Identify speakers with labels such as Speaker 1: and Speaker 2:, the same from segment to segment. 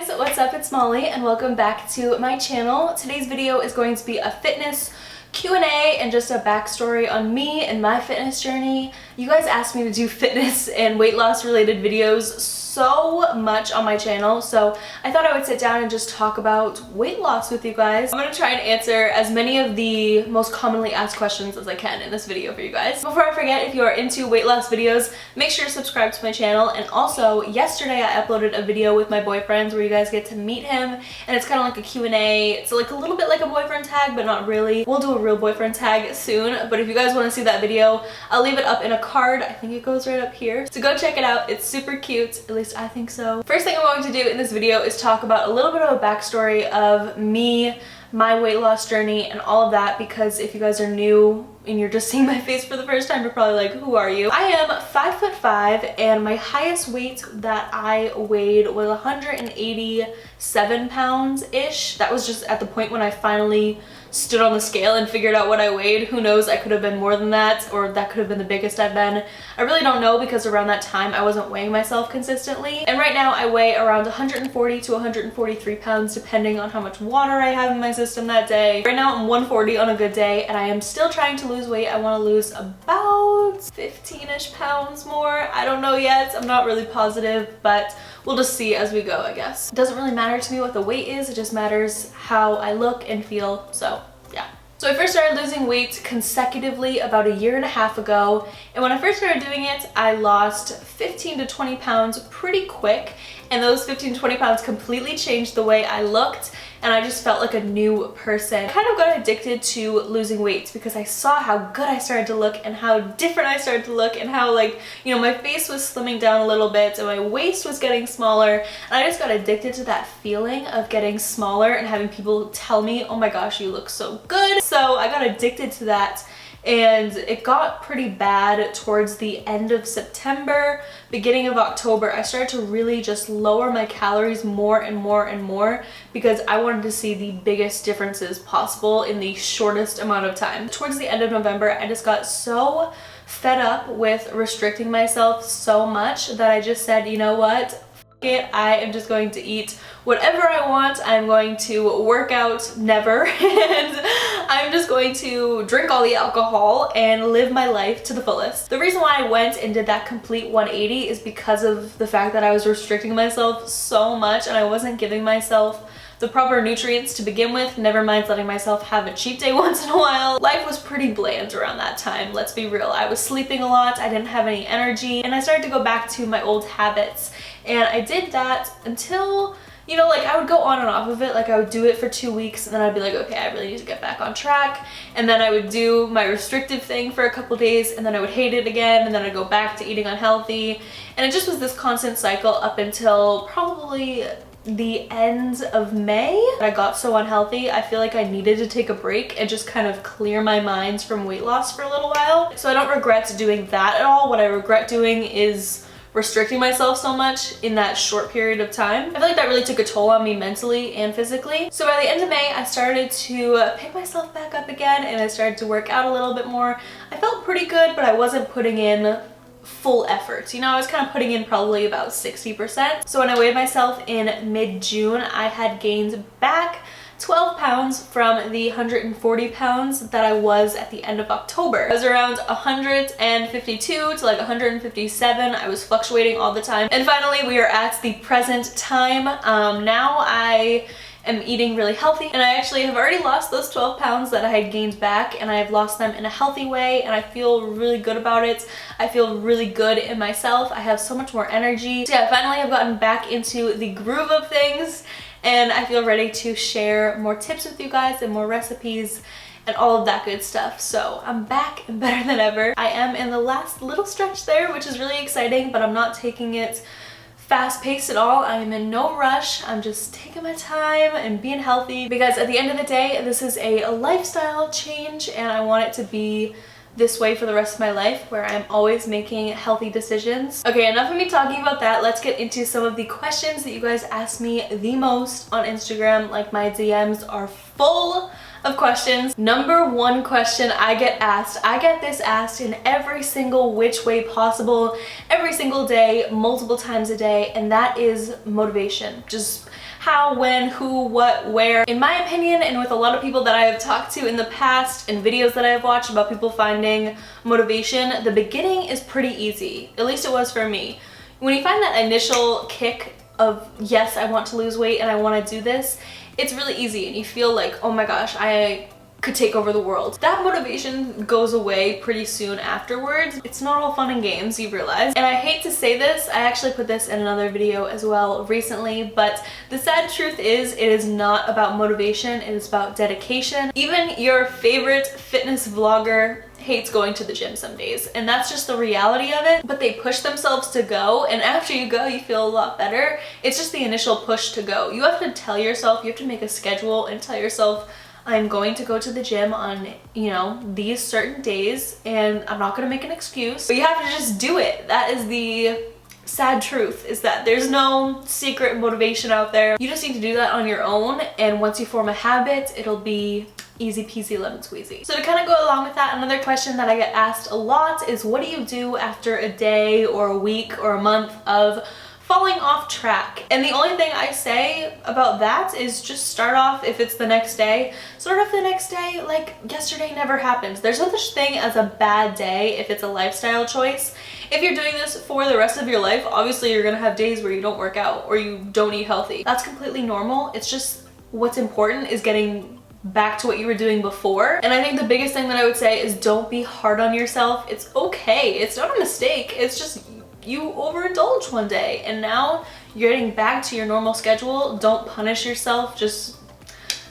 Speaker 1: guys, what's up? It's Molly and welcome back to my channel. Today's video is going to be a fitness Q&A and just a backstory on me and my fitness journey. You guys asked me to do fitness and weight loss related videos so much on my channel, so I thought I would sit down and just talk about weight loss with you guys. I'm gonna try and answer as many of the most commonly asked questions as I can in this video for you guys. Before I forget, if you are into weight loss videos, make sure to subscribe to my channel. And also, yesterday I uploaded a video with my boyfriend where you guys get to meet him, and it's kind of like a Q&A. It's like a little bit like a boyfriend tag, but not really. We'll do a real boyfriend tag soon, but if you guys want to see that video, I'll leave it up in a card. I think it goes right up here, so go check it out. It's super cute, at least I think so. First thing I'm going to do in this video is talk about a little bit of a backstory of me, my weight loss journey, and all of that, because if you guys are new and you're just seeing my face for the first time, you're probably like, who are you? I am 5'5", and my highest weight that I weighed was 187 pounds-ish. That was just at the point when I finally stood on the scale and figured out what I weighed. Who knows, I could have been more than that, or that could have been the biggest I've been. I really don't know, because around that time I wasn't weighing myself consistently. And right now I weigh around 140 to 143 pounds depending on how much water I have in my system that day. Right now I'm 140 on a good day, and I am still trying to lose weight. I want to lose about 15-ish pounds more. I don't know yet. I'm not really positive, but we'll just see as we go, I guess. It doesn't really matter to me what the weight is, it just matters how I look and feel, so yeah. So I first started losing weight consecutively about 1.5 years ago, and when I first started doing it, I lost 15 to 20 pounds pretty quick, and those 15 to 20 pounds completely changed the way I looked, and I just felt like a new person. I kind of got addicted to losing weight because I saw how good I started to look and how different I started to look, and how, like, you know, my face was slimming down a little bit and my waist was getting smaller, and I just got addicted to that feeling of getting smaller and having people tell me, oh my gosh, you look so good. So I got addicted to that, and it got pretty bad towards the end of September, beginning of October. I started to really just lower my calories more and more and more because I wanted to see the biggest differences possible in the shortest amount of time. Towards the end of November, I just got so fed up with restricting myself so much that I just said, you know what? It. I am just going to eat whatever I want. I'm going to work out never, and I'm just going to drink all the alcohol and live my life to the fullest. The reason why I went and did that complete 180 is because of the fact that I was restricting myself so much and I wasn't giving myself the proper nutrients to begin with, never mind letting myself have a cheat day once in a while. Life was pretty bland around that time, let's be real. I was sleeping a lot, I didn't have any energy, and I started to go back to my old habits. And I did that until, you know, like, I would go on and off of it. Like, I would do it for 2 weeks and then I'd be like, okay, I really need to get back on track. And then I would do my restrictive thing for a couple days, and then I would hate it again, and then I'd go back to eating unhealthy. And it just was this constant cycle up until probably the end of May. I got so unhealthy, I feel like I needed to take a break and just kind of clear my mind from weight loss for a little while. So I don't regret doing that at all. What I regret doing is restricting myself so much in that short period of time. I feel like that really took a toll on me mentally and physically. So by the end of May, I started to pick myself back up again, and I started to work out a little bit more. I felt pretty good, but I wasn't putting in full effort. You know, I was kind of putting in probably about 60%. So when I weighed myself in mid-June, I had gained back 12 pounds from the 140 pounds that I was at the end of October. I was around 152 to like 157. I was fluctuating all the time. And finally, we are at the present time. Now I am eating really healthy, and I actually have already lost those 12 pounds that I had gained back, and I have lost them in a healthy way, and I feel really good about it. I feel really good in myself. I have so much more energy. So yeah, finally I've gotten back into the groove of things, and I feel ready to share more tips with you guys and more recipes and all of that good stuff. So I'm back and better than ever. I am in the last little stretch there, which is really exciting, but I'm not taking it fast-paced at all. I'm in no rush. I'm just taking my time and being healthy, because at the end of the day, this is a lifestyle change, and I want it to be this way for the rest of my life, where I'm always making healthy decisions. Okay, enough of me talking about that. Let's get into some of the questions that you guys ask me the most on Instagram. Like, my DMs are full of questions. Number one question I get this asked in every single which way possible, every single day, multiple times a day, and that is motivation. Just how, when, who, what, where. In my opinion, and with a lot of people that I have talked to in the past and videos that I have watched about people finding motivation, the beginning is pretty easy. At least it was for me. When you find that initial kick of, yes, I want to lose weight and I want to do this, it's really easy and you feel like, oh my gosh, I could take over the world. That motivation goes away pretty soon afterwards. It's not all fun and games, you realize. And I hate to say this, I actually put this in another video as well recently, but the sad truth is it is not about motivation, it is about dedication. Even your favorite fitness vlogger hates going to the gym some days, and that's just the reality of it. But they push themselves to go, and after you go you feel a lot better. It's just the initial push to go. You have to tell yourself, you have to make a schedule and tell yourself, I'm going to go to the gym on, you know, these certain days, and I'm not gonna make an excuse, but you have to just do it. That is the sad truth, is that there's no secret motivation out there. You just need to do that on your own, and once you form a habit, it'll be easy peasy lemon squeezy. So to kind of go along with that, another question that I get asked a lot is, what do you do after a day or a week or a month of falling off track? And the only thing I say about that is just start off, if it's the next day, start off the next day like yesterday never happened. There's no such thing as a bad day if it's a lifestyle choice. If you're doing this for the rest of your life, obviously you're gonna have days where you don't work out or you don't eat healthy. That's completely normal. It's just what's important is getting back to what you were doing before. And I think the biggest thing that I would say is don't be hard on yourself. It's okay. It's not a mistake. It's just you overindulge one day and now you're getting back to your normal schedule. Don't punish yourself, just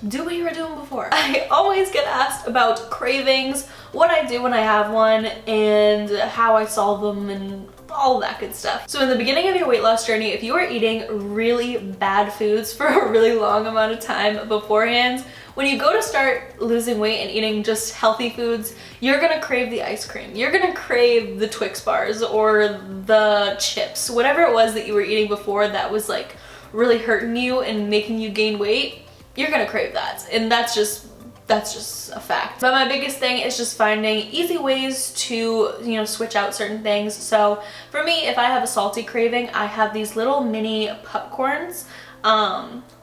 Speaker 1: do what you were doing before. I always get asked about cravings, what I do when I have one, and how I solve them and all that good stuff. So in the beginning of your weight loss journey, if you are eating really bad foods for a really long amount of time beforehand, when you go to start losing weight and eating just healthy foods, you're gonna crave the ice cream. You're gonna crave the Twix bars or the chips, whatever it was that you were eating before that was like really hurting you and making you gain weight, you're gonna crave that. And that's just a fact. But my biggest thing is just finding easy ways to, you know, switch out certain things. So for me, if I have a salty craving, I have these little mini popcorns.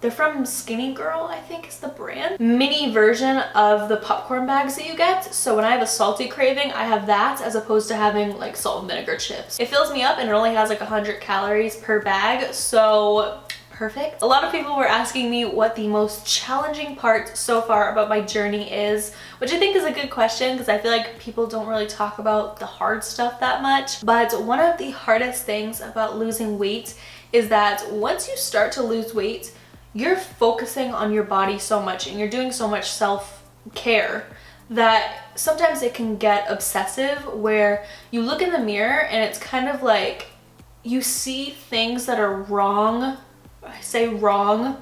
Speaker 1: They're from Skinny Girl, I think is the brand. Mini version of the popcorn bags that you get. So when I have a salty craving, I have that as opposed to having like salt and vinegar chips. It fills me up and it only has like 100 calories per bag. So perfect. A lot of people were asking me what the most challenging part so far about my journey is, which I think is a good question because I feel like people don't really talk about the hard stuff that much. But one of the hardest things about losing weight is that once you start to lose weight, you're focusing on your body so much and you're doing so much self-care that sometimes it can get obsessive where you look in the mirror and it's kind of like you see things that are wrong, I say wrong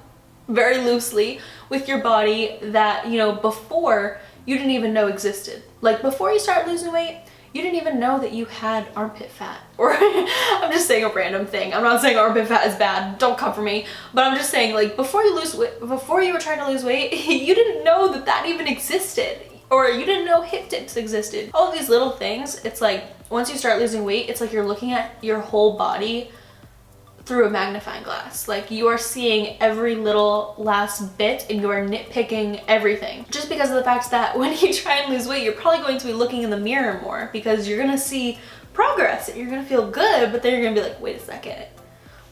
Speaker 1: very loosely, with your body that, you know, before you didn't even know existed. Like before you start losing weight, you didn't even know that you had armpit fat. Or I'm just saying a random thing. I'm not saying armpit fat is bad. Don't come for me. But I'm just saying, like, before you were trying to lose weight, you didn't know that that even existed. Or you didn't know hip dips existed. All of these little things, it's like once you start losing weight, it's like you're looking at your whole body through a magnifying glass. Like you are seeing every little last bit and you are nitpicking everything. Just because of the fact that when you try and lose weight, you're probably going to be looking in the mirror more because you're gonna see progress and you're gonna feel good, but then you're gonna be like, wait a second,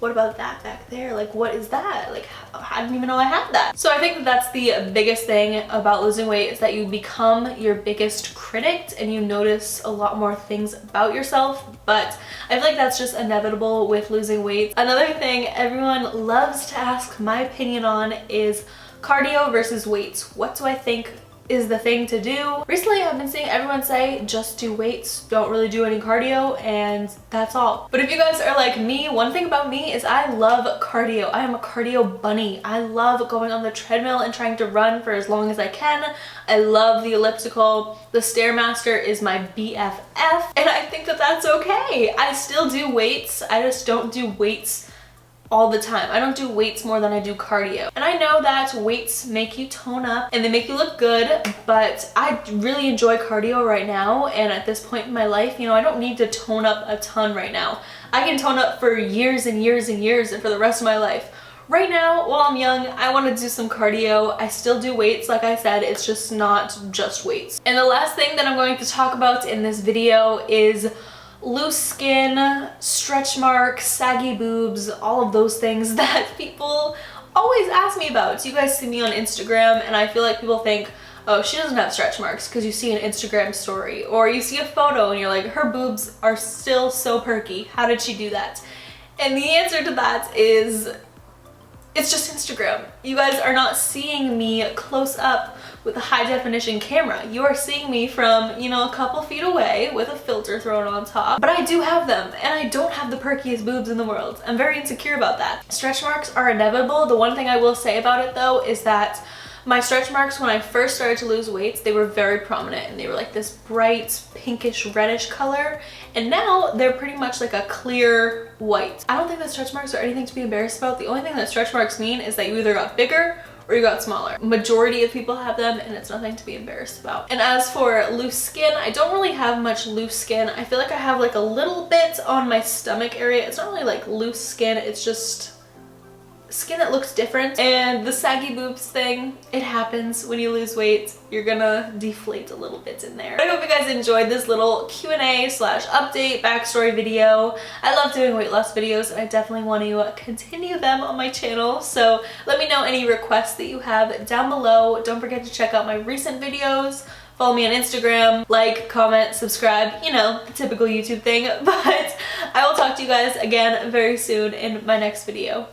Speaker 1: what about that back there? Like, what is that? Like, I didn't even know I had that. So I think that that's the biggest thing about losing weight is that you become your biggest critic and you notice a lot more things about yourself. But I feel like that's just inevitable with losing weight. Another thing everyone loves to ask my opinion on is cardio versus weights. What do I think is the thing to do? Recently I've been seeing everyone say just do weights, don't really do any cardio, and that's all. But if you guys are like me, one thing about me is I love cardio. I am a cardio bunny. I love going on the treadmill and trying to run for as long as I can. I love the elliptical. The Stairmaster is my BFF, and I think that that's okay. I still do weights. I just don't do weights all the time. I don't do weights more than I do cardio. And I know that weights make you tone up and they make you look good, but I really enjoy cardio right now, and at this point in my life, you know, I don't need to tone up a ton right now. I can tone up for years and years and years and for the rest of my life. Right now, while I'm young, I want to do some cardio. I still do weights, like I said, it's just not just weights. And the last thing that I'm going to talk about in this video is loose skin, stretch marks, saggy boobs, all of those things that people always ask me about. So you guys see me on Instagram and I feel like people think, oh, she doesn't have stretch marks, because you see an Instagram story, or you see a photo and you're like, her boobs are still so perky. How did she do that? And the answer to that is, it's just Instagram. You guys are not seeing me close up with a high definition camera. You are seeing me from, you know, a couple feet away with a filter thrown on top. But I do have them, and I don't have the perkiest boobs in the world. I'm very insecure about that. Stretch marks are inevitable. The one thing I will say about it though is that my stretch marks, when I first started to lose weight, they were very prominent and they were like this bright pinkish reddish color, and now they're pretty much like a clear white. I don't think that stretch marks are anything to be embarrassed about. The only thing that stretch marks mean is that you either got bigger or you got smaller. Majority of people have them and it's nothing to be embarrassed about. And as for loose skin, I don't really have much loose skin. I feel like I have like a little bit on my stomach area. It's not really like loose skin, it's just skin that looks different. And the saggy boobs thing, it happens when you lose weight. You're gonna deflate a little bit in there. I hope you guys enjoyed this little Q&A slash update backstory video. I love doing weight loss videos and I definitely want to continue them on my channel. So let me know any requests that you have down below. Don't forget to check out my recent videos. Follow me on Instagram, like, comment, subscribe, you know, the typical YouTube thing. But I will talk to you guys again very soon in my next video.